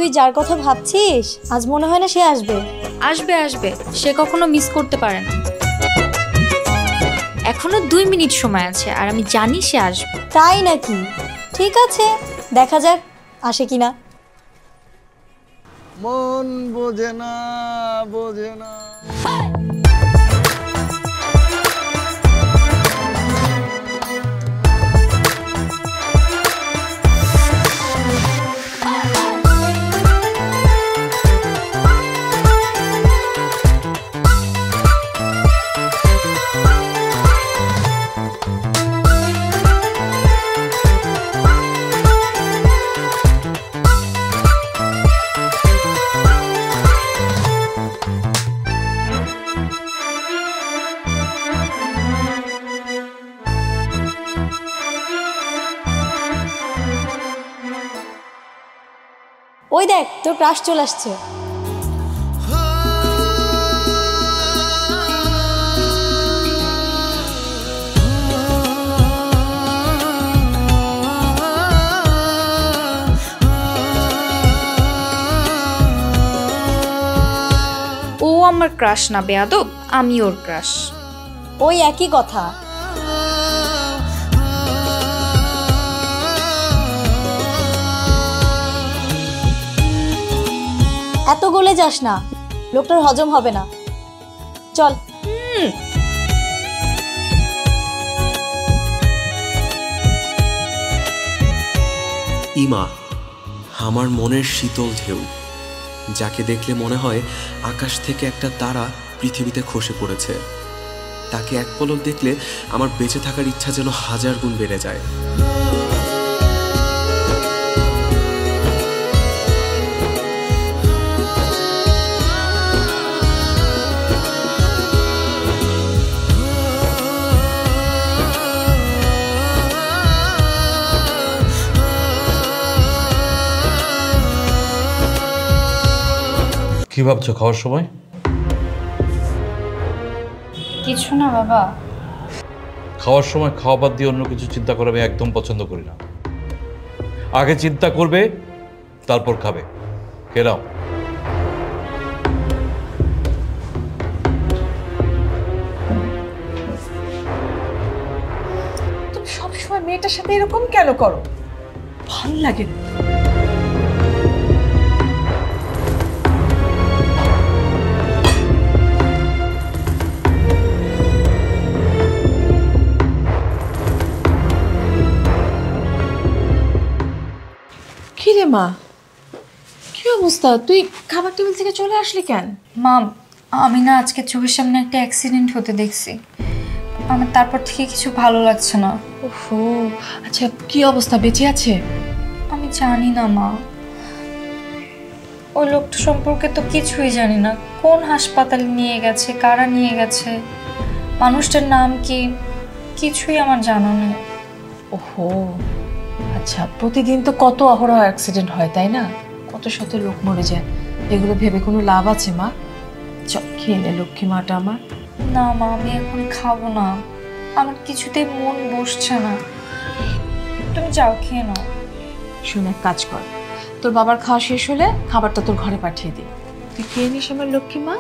তুই যার কথা ভাবছিস আজ মনে হয় না সে আসবে। আসবে আসবে, সে কখনো মিস করতে পারে না। এখনো 2 মিনিট সময় আছে আর আমি জানি সে আসবে। তাই নাকি? ঠিক আছে, দেখা যাক আসে কিনা। মন বোঝে না বোঝে না। ওই দেখ তোর ক্রাশ চলে আসছে। ও আমার ক্রাশ না বেয়াদব, আমি ওর ক্রাশ। ওই একই কথা। এত গলে যাস না, লোকটার হজম হবে না। চল। ইমা আমার মনের শীতল ঢেউ, যাকে দেখলে মনে হয় আকাশ থেকে একটা তারা পৃথিবীতে খসে পড়েছে। তাকে এক পলক দেখলে আমার বেঁচে থাকার ইচ্ছা যেন 1000 গুণ বেড়ে যায়। কি ভাবছো খাওয়ার সময়? কিছু না বাবা। খাওয়ার সময় খাওয়া বাদ দিয়ে অন্য কিছু চিন্তা করা আমি একদম পছন্দ করি না। আগে চিন্তা করবে তারপর খাবে। খেলাম। তুমি সবসময় মেয়েটার সাথে এরকম কেন করো? ভালো লাগে না। কিরে মা, কি অবস্থা? তুই খাবার টেবিল থেকে চলে আসলি কেন? মা, আমি না আজকে চোখের সামনে একটা অ্যাক্সিডেন্ট হতে দেখছি। আমার তারপর থেকে কিছু ভালো লাগছে না। ওহো, আচ্ছা কি অবস্থা? বেঁচে আছে? আমি জানি না মা, ওই লোকটা সম্পর্কে তো কিছুই জানি না। কোন হাসপাতালে নিয়ে গেছে, কারা নিয়ে গেছে, মানুষটার নাম কি, কিছুই আমার জানা নেই। ওহো আচ্ছা, প্রতিদিন তো কত অহরহ অ্যাক্সিডেন্ট হয় তাই না? কত শত লোক মরে যায়, এগুলো ভেবে কোনো লাভ আছে মা? চল খেয়ে নে লক্ষ্মী মাটা আমার। না মা, আমি এখন খাবো না, আমার কিছুতেই মন বসছে না। তুমি যাও, খেয়ে নাও। শোন, এক কাজ কর, তোর বাবার খাওয়া শেষ হলে খাবারটা তোর ঘরে পাঠিয়ে দিই, তুই খেয়ে নিস আমার লক্ষ্মী মা।